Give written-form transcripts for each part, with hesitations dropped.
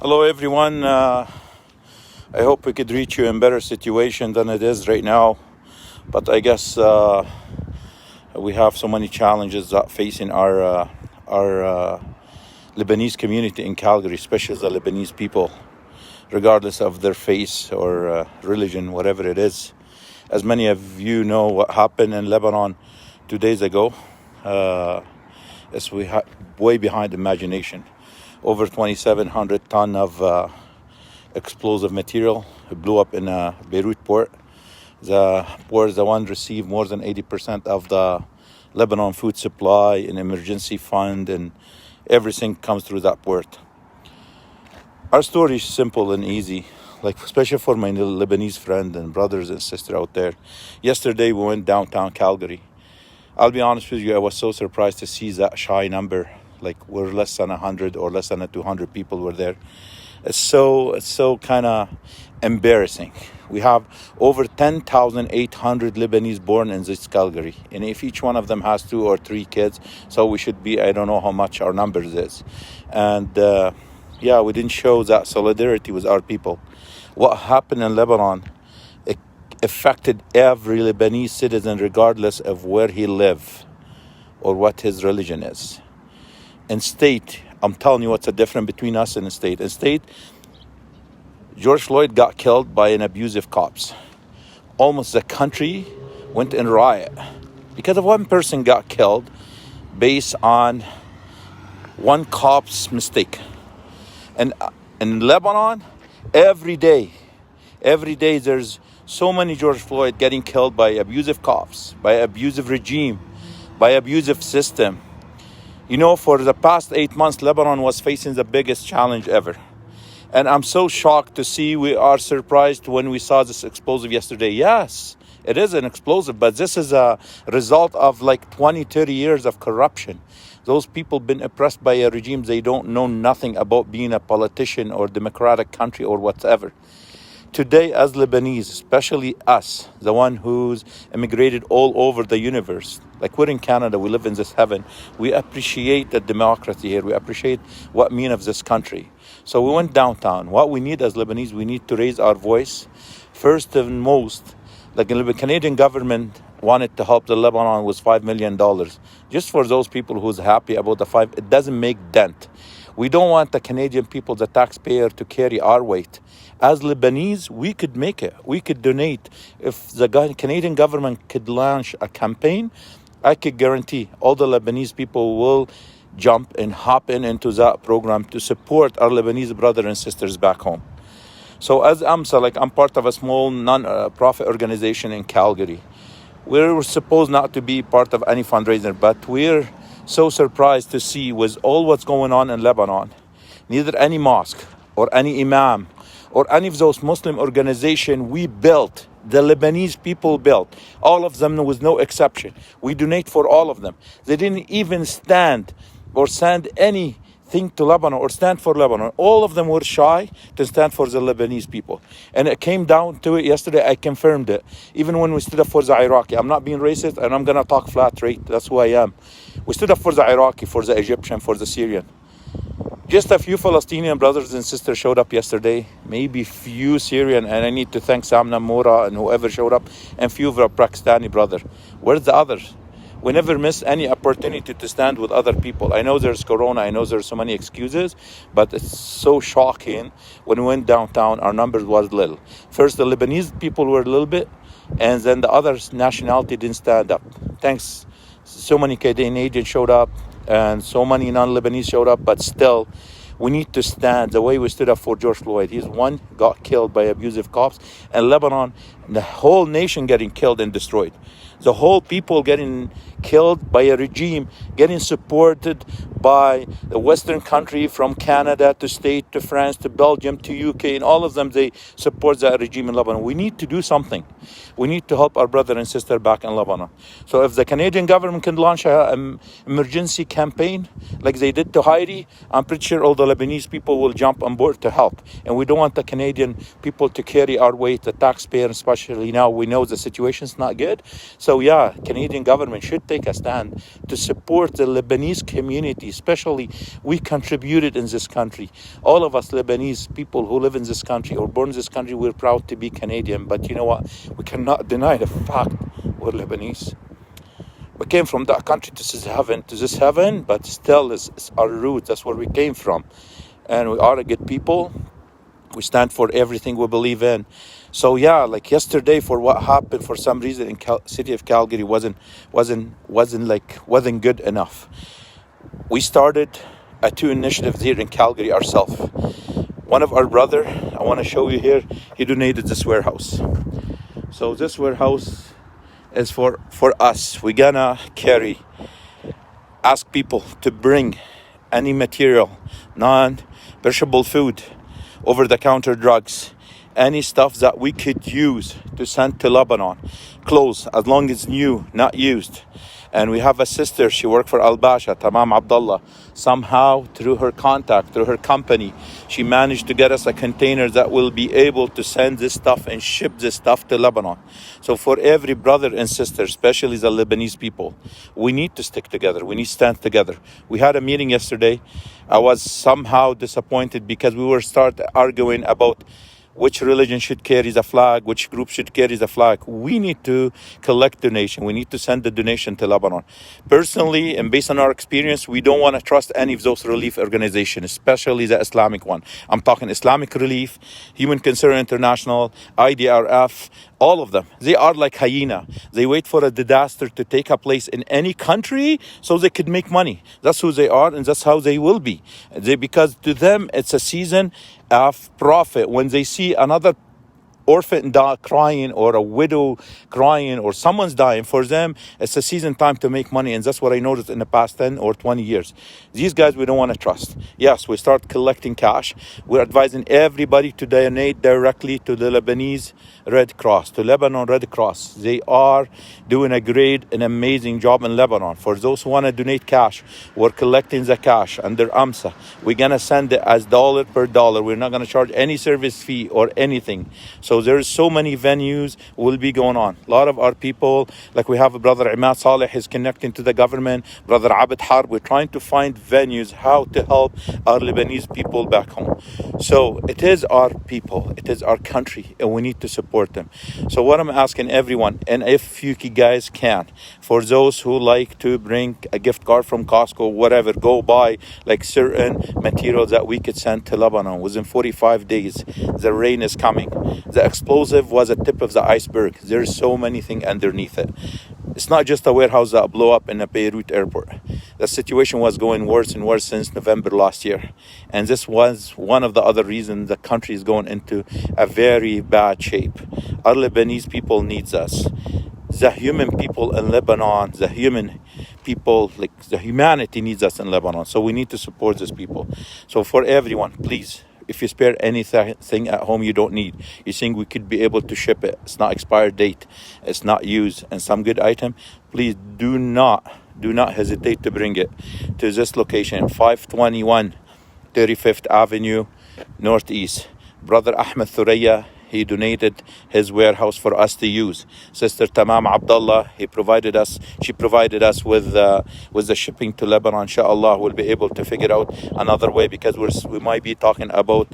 Hello, everyone. I hope we could reach you in better situation than it is right now. But I guess we have so many challenges that facing our Lebanese community in Calgary, especially the Lebanese people, regardless of their faith or religion, whatever it is. As many of you know, what happened in Lebanon 2 days ago is way behind imagination. Over 2,700 ton of explosive material blew up in Beirut port. The port is the one received more than 80% of the Lebanon food supply and emergency fund, and everything comes through that port. Our story is simple and easy, especially for my Lebanese friend and brothers and sisters out there. Yesterday we went downtown Calgary. I'll be honest with you, I was so surprised to see that shy number. We're less than 100 or less than 200 people were there. It's so kind of embarrassing. We have over 10,800 Lebanese born in this Calgary. And if each one of them has 2 or 3 kids, so we should be, I don't know how much our numbers is. And we didn't show that solidarity with our people. What happened in Lebanon, it affected every Lebanese citizen regardless of where he lives or what his religion is. In state, I'm telling you what's the difference between us and the state. In state, George Floyd got killed by an abusive cops. Almost the country went in riot because of one person got killed based on one cop's mistake. And in Lebanon, every day there's so many George Floyd getting killed by abusive cops, by abusive regime, by abusive system. You know, for the past 8 months, Lebanon was facing the biggest challenge ever. And I'm so shocked to see, we are surprised when we saw this explosive yesterday. Yes, it is an explosive, but this is a result of 20, 30 years of corruption. Those people been oppressed by a regime. They don't know nothing about being a politician or democratic country or whatever. Today, as Lebanese, especially us, the one who's immigrated all over the universe, we're in Canada, we live in this heaven. We appreciate the democracy here. We appreciate what mean of this country. So we went downtown. What we need as Lebanese, we need to raise our voice. First and most, the Canadian government wanted to help the Lebanon with $5 million. Just for those people who's happy about the $5, it doesn't make dent. We don't want the Canadian people, the taxpayer, to carry our weight. As Lebanese, we could make it. We could donate. If the Canadian government could launch a campaign, I could guarantee all the Lebanese people will jump and hop into that program to support our Lebanese brothers and sisters back home. So as AMSA, I'm part of a small non-profit organization in Calgary. We're supposed not to be part of any fundraiser, but we're so surprised to see with all what's going on in Lebanon, neither any mosque or any imam or any of those Muslim organizations we built, the Lebanese people built, all of them with no exception. We donate for all of them. They didn't even stand or send anything to Lebanon or stand for Lebanon. All of them were shy to stand for the Lebanese people. And it came down to it yesterday. I confirmed it. Even when we stood up for the Iraqi, I'm not being racist and I'm going to talk flat rate. That's who I am. We stood up for the Iraqi, for the Egyptian, for the Syrian. Just a few Palestinian brothers and sisters showed up yesterday, maybe few Syrian, and I need to thank Samna Moura and whoever showed up, and few of our Pakistani brothers. Where's the others? We never miss any opportunity to stand with other people. I know there's Corona, I know there's so many excuses, but it's so shocking. When we went downtown, our numbers was little. First, the Lebanese people were a little bit, and then the other nationality didn't stand up. Thanks, so many Canadians showed up, and so many non-Lebanese showed up, but still, we need to stand the way we stood up for George Floyd. He's one got killed by abusive cops, and Lebanon, the whole nation getting killed and destroyed. The whole people getting killed by a regime, getting supported by the Western country, from Canada to state to France to Belgium to UK, and all of them, they support that regime in Lebanon. We need to do something. We need to help our brother and sister back in Lebanon. So if the Canadian government can launch an emergency campaign like they did to Haiti, I'm pretty sure all the Lebanese people will jump on board to help. And we don't want the Canadian people to carry our weight, the taxpayer especially. Now we know the situation's not good. So So yeah, Canadian government should take a stand to support the Lebanese community, especially we contributed in this country. All of us Lebanese people who live in this country or born in this country, we're proud to be Canadian. But you know what? We cannot deny the fact we're Lebanese. We came from that country to this heaven, but still it's our roots. That's where we came from. And we are a good people. We stand for everything we believe in. So yeah, like yesterday, for what happened for some reason in city of Calgary wasn't good enough. We started two initiatives here in Calgary ourselves. One of our brother, I want to show you here, he donated this warehouse. So this warehouse is for us. We're gonna ask people to bring any material, non-perishable food, over-the-counter drugs, any stuff that we could use to send to Lebanon. Clothes, as long as new, not used. And we have a sister, she worked for Al-Basha, Tamam Abdullah. Somehow, through her contact, through her company, she managed to get us a container that will be able to send this stuff and ship this stuff to Lebanon. So for every brother and sister, especially the Lebanese people, we need to stick together. We need to stand together. We had a meeting yesterday. I was somehow disappointed because we were arguing about which religion should carry the flag, which group should carry the flag. We need to collect donation. We need to send the donation to Lebanon. Personally, and based on our experience, we don't want to trust any of those relief organizations, especially the Islamic one. I'm talking Islamic Relief, Human Concern International, IDRF, all of them. They are like hyena. They wait for a disaster to take a place in any country so they could make money. That's who they are, and that's how they will be. Because to them, it's a season of profit. When they see another orphan crying or a widow crying or someone's dying, for them it's a season time to make money. And that's what I noticed in the past 10 or 20 years. These guys we don't want to trust. Yes, we start collecting cash. We're advising everybody to donate directly to the Lebanese Red Cross, to Lebanon Red Cross. They are doing a great and amazing job in Lebanon. For those who want to donate cash, we're collecting the cash under AMSA. We're going to send it as dollar per dollar. We're not going to charge any service fee or anything. So there's so many venues will be going on. A lot of our people, like we have a brother Imad Saleh is connecting to the government, brother Abed Harb. We're trying to find venues how to help our Lebanese people back home. So it is our people, it is our country, and we need to support them. So what I'm asking everyone, and if you guys can, for those who like to bring a gift card from Costco, whatever, go buy like certain materials that we could send to Lebanon within 45 days. The rain is coming. The explosive was a tip of the iceberg. There's so many things underneath it. It's not just a warehouse that blew up in a Beirut airport. The situation was going worse and worse since November last year. And this was one of the other reasons the country is going into a very bad shape. Our Lebanese people needs us. The human people in Lebanon, the human people, like the humanity needs us in Lebanon. So we need to support these people. So for everyone, please, if you spare anything at home you don't need, you think we could be able to ship it, it's not expired date, it's not used, and some good item, please do not hesitate to bring it to this location, 521 35th Avenue Northeast. Brother Ahmed Thuraya, he donated his warehouse for us to use. Sister Tamam Abdullah, she provided us with the shipping to Lebanon. Inshallah, we'll be able to figure out another way, because we might be talking about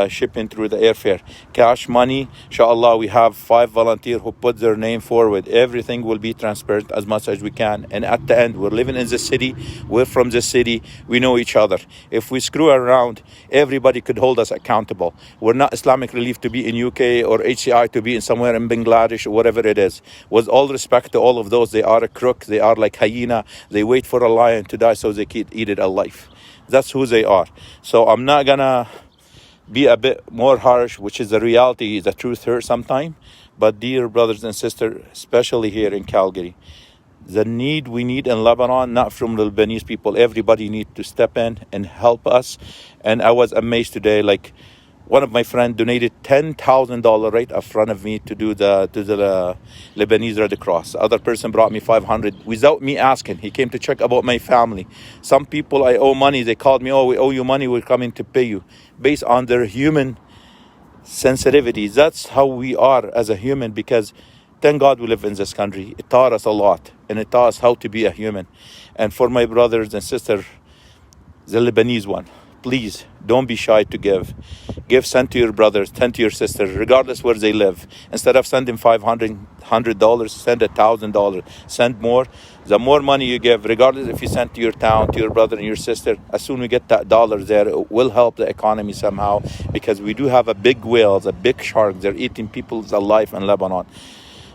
shipping through the airfare. Cash money, inshallah, we have 5 volunteers who put their name forward. Everything will be transparent as much as we can. And at the end, we're living in the city. We're from the city. We know each other. If we screw around, everybody could hold us accountable. We're not Islamic Relief to be in UK or HCI to be in somewhere in Bangladesh or whatever it is. With all respect to all of those, they are a crook. They are like hyena. They wait for a lion to die so they can eat it alive. That's who they are. So I'm not gonna be a bit more harsh, which is the reality. The truth hurts sometimes. But dear brothers and sisters, especially here in Calgary, we need in Lebanon, not from the Lebanese people. Everybody needs to step in and help us. And I was amazed today, like, one of my friends donated $10,000 right up front of me to do the Lebanese Red Cross. The other person brought me $500 without me asking. He came to check about my family. Some people I owe money. They called me, "Oh, we owe you money. We're coming to pay you," based on their human sensitivity. That's how we are as a human, because Thank God we live in this country. It taught us a lot, and it taught us how to be a human. And for my brothers and sisters, the Lebanese one, please don't be shy to give. Give, send to your brothers, send to your sisters, regardless where they live. Instead of sending $500, send $1,000. Send more. The more money you give, regardless if you send to your town, to your brother and your sister, as soon as we get that dollar there, it will help the economy somehow, because we do have a big whales, a big shark. They're eating people's alive in Lebanon.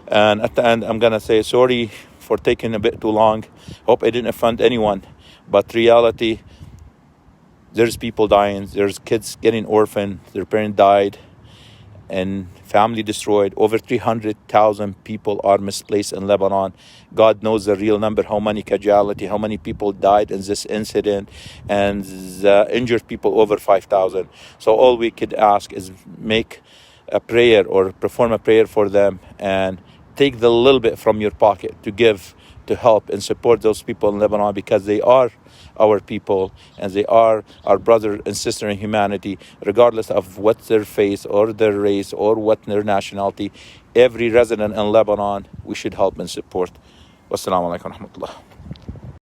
And at the end, I'm going to say sorry for taking a bit too long. Hope I didn't offend anyone. But reality, there's people dying. There's kids getting orphaned. Their parent died and family destroyed. Over 300,000 people are misplaced in Lebanon. God knows the real number, how many casualty, how many people died in this incident, and the injured people over 5,000. So all we could ask is make a prayer or perform a prayer for them, and take the little bit from your pocket to give, to help and support those people in Lebanon, because they are our people and they are our brother and sister in humanity, regardless of what their faith or their race or what their nationality. Every resident in Lebanon, we should help and support. Wassalamu alaikum wa rahmatullah.